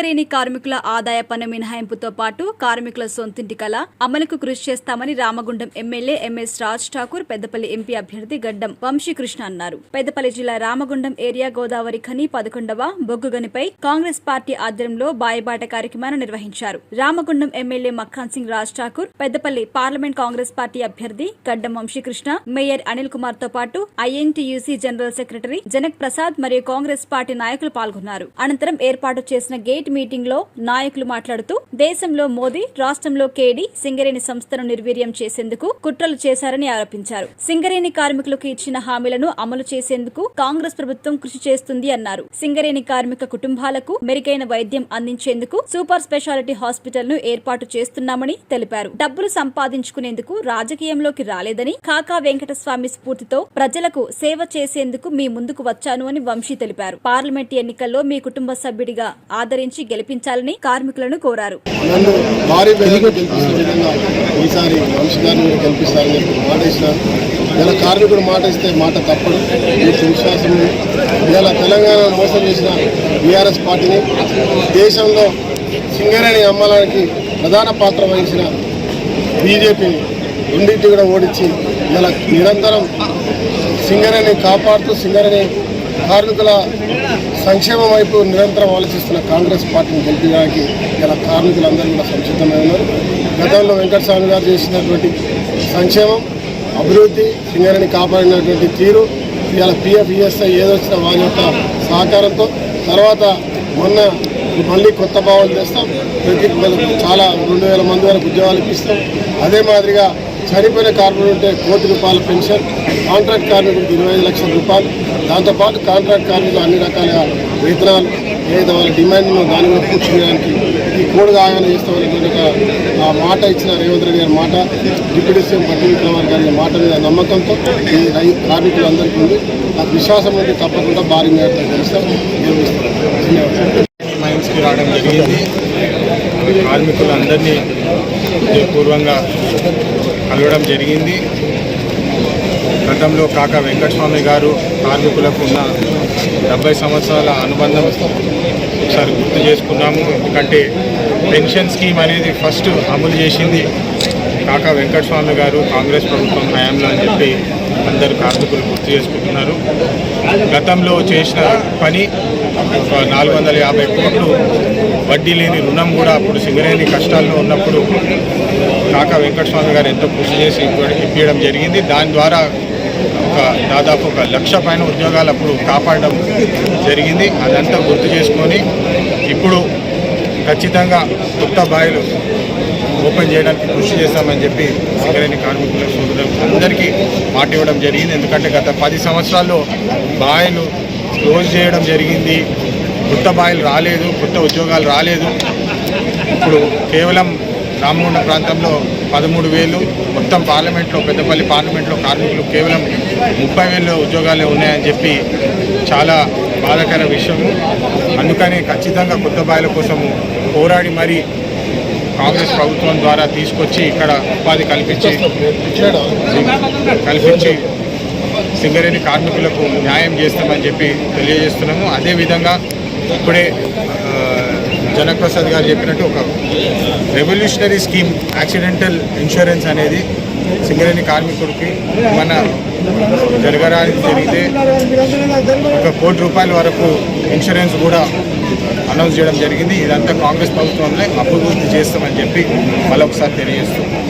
సింగరేణి కార్మికుల ఆదాయ పన్ను మినహాయింపుతో పాటు కార్మికుల సొంతింటి కళ అమలుకు కృషి చేస్తామని Ramagundam MLA MS Raj Thakur Peddapalli MP అభ్యర్థి గడ్డం వంశీకృష్ణ అన్నారు. పెద్దపల్లి జిల్లా రామగుండం ఏరియా గోదావరి ఖని 11వ బొగ్గుగనిపై కాంగ్రెస్ పార్టీ ఆధ్వర్యంలో బాయిబాట కార్యక్రమాన్ని నిర్వహించారు. Ramagundam MLA Makkhan Singh Raj Thakur, Peddapalli parliament Congress party అభ్యర్థి గడ్డం వంశీకృష్ణ, మేయర్ అనిల్ కుమార్ తో పాటు INTUC general secretary Janak Prasad మరియు కాంగ్రెస్ పార్టీ నాయకులు పాల్గొన్నారు. అనంతరం ఏర్పాటు చేసిన గేట్ మీటింగ్ లో నాయకులు మాట్లాడుతూ దేశంలో మోదీ, రాష్ట్రంలో కేడీ సింగరేణి సంస్థను నిర్వీర్యం చేసేందుకు కుట్రలు చేశారని ఆరోపించారు. సింగరేణి కార్మికులకు ఇచ్చిన హామీలను అమలు చేసేందుకు కాంగ్రెస్ ప్రభుత్వం కృషి చేస్తుంది అన్నారు. సింగరేణి కార్మిక కుటుంబాలకు మెరుగైన వైద్యం అందించేందుకు సూపర్ స్పెషాలిటీ హాస్పిటల్ ను ఏర్పాటు చేస్తున్నామని తెలిపారు. డబ్బులు సంపాదించుకునేందుకు రాజకీయంలోకి రాలేదని, కాకా వెంకటస్వామి స్ఫూర్తితో ప్రజలకు సేవ చేసేందుకు మీ ముందుకు వచ్చాను అని వంశీ తెలిపారు. పార్లమెంట్ ఎన్నికల్లో మీ కుటుంబ సభ్యుడిగా ఆదరించి గెలిపించాలని కార్మికులను కోరారు. కార్మికుడు మాట ఇస్తే మాట తప్పడు. విశ్వాసం ఇలా తెలంగాణ మోసం చేసిన బీఆర్ఎస్ పార్టీని దేశంలో సింగరేణి అమ్మడానికి ప్రధాన పాత్ర వహించిన బీజేపీని రెండింటి కూడా ఓడించి ఇలా నిరంతరం సింగరేణిని కాపాడుతూ సింగరేణి కార్మికుల సంక్షేమం వైపు నిరంతరం ఆలోచిస్తున్న కాంగ్రెస్ పార్టీని గెలిపించడానికి ఇలా కార్మికులందరూ కూడా సంసిద్ధమై ఉన్నారు. గతంలో వెంకటస్వామి గారు చేసినటువంటి సంక్షేమం, అభివృద్ధి, సింగరేణిని కాపాడినటువంటి తీరు, ఇలా పిఎఫ్, ఈఎస్ఐ ఏదొచ్చినా వారి యొక్క సహకారంతో తర్వాత మొన్న మళ్ళీ కొత్త భావాలు తెస్తాం. ప్రతి చాలా 2000 మంది వరకు ఉద్యోగాలు ఇప్పిస్తాం. అదే మాదిరిగా చనిపోయిన కార్మికులు ఉంటే ₹1,00,00,000 పెన్షన్, కాంట్రాక్ట్ కార్మికులకు 25 లక్షల రూపాయలు, దాంతోపాటు కాంట్రాక్ట్ కార్మికులు అన్ని రకాల వేతనాలు, ఏదైతే వాళ్ళ డిమాండ్ను దాని మీద పూర్తి చేయడానికి ఈ కోడ్ కాగానే చేస్తామనేటువంటి ఆ మాట ఇచ్చిన రేవంత్ రెడ్డి గారి మాట, డిప్యూటీ సీఎం పట్టి విక్రమార్ గారి మాట మీద నమ్మకంతో ఈ కార్మికులందరికీ ఉంది. ఆ విశ్వాసం నుండి తప్పకుండా భారీ మేరతో గెలుస్తాం, నిర్వహిస్తాం. మైన్స్కి రావడం జరిగింది. కార్మికులందరినీ పూర్వంగా కలవడం జరిగింది. గతంలో కాకా వెంకటస్వామి గారు కార్మికులకు ఉన్న 70 సంవత్సరాల అనుబంధం ఒకసారి గుర్తు చేసుకున్నాము. ఎందుకంటే పెన్షన్ స్కీమ్ అనేది ఫస్ట్ అమలు చేసింది కాకా వెంకటస్వామి గారు కాంగ్రెస్ ప్రభుత్వం హయాంలో అని చెప్పి అందరు కార్మికులు గుర్తు చేసుకుంటున్నారు. గతంలో చేసిన పని 450 కోట్లు వడ్డీ లేని రుణం కూడా అప్పుడు సింగరేణి కష్టాల్లో ఉన్నప్పుడు కాకా వెంకటస్వామి గారు ఎంతో కృషి చేసి ఇప్పించడం జరిగింది. దాని ద్వారా దాదాపు 1,00,000 పైన ఉద్యోగాలు అప్పుడు కాపాడడం జరిగింది. అదంతా గుర్తు చేసుకొని ఇప్పుడు ఖచ్చితంగా కొత్త బాయిలు ఓపెన్ చేయడానికి కృషి చేస్తామని చెప్పి సింగరేణి కార్మికుల అందరికీ మాట ఇవ్వడం జరిగింది. ఎందుకంటే గత 10 సంవత్సరాల్లో బాయిలు క్లోజ్ చేయడం జరిగింది. కొత్త బాయిలు రాలేదు, కొత్త ఉద్యోగాలు రాలేదు. ఇప్పుడు కేవలం రామగుండం ప్రాంతంలో 13,000, మొత్తం పార్లమెంట్లో పెద్దపల్లి పార్లమెంట్లో కార్మికులు కేవలం 30,000 ఉద్యోగాలే ఉన్నాయని చెప్పి చాలా బాధాకర విషయము. అందుకని ఖచ్చితంగా కొత్త బాయిల కోసము పోరాడి మరి కాంగ్రెస్ ప్రభుత్వం ద్వారా తీసుకొచ్చి ఇక్కడ ఉపాధి కల్పించి సింగరేణి కార్మికులకు న్యాయం చేస్తామని చెప్పి తెలియజేస్తున్నాము. అదేవిధంగా ఇప్పుడే జనక్ ప్రసాద్ గారు చెప్పినట్టు ఒక రెవల్యూషనరీ స్కీమ్ యాక్సిడెంటల్ ఇన్సూరెన్స్ అనేది సింగరేణి కార్మికుడికి మన జరగడానికి జరిగితే ₹1,00,00,000 వరకు ఇన్సూరెన్స్ కూడా అనౌన్స్ చేయడం జరిగింది. ఇదంతా కాంగ్రెస్ ప్రభుత్వంలో అభివృద్ధి చేస్తామని చెప్పి మళ్ళొకసారి తెలియజేస్తున్నాం.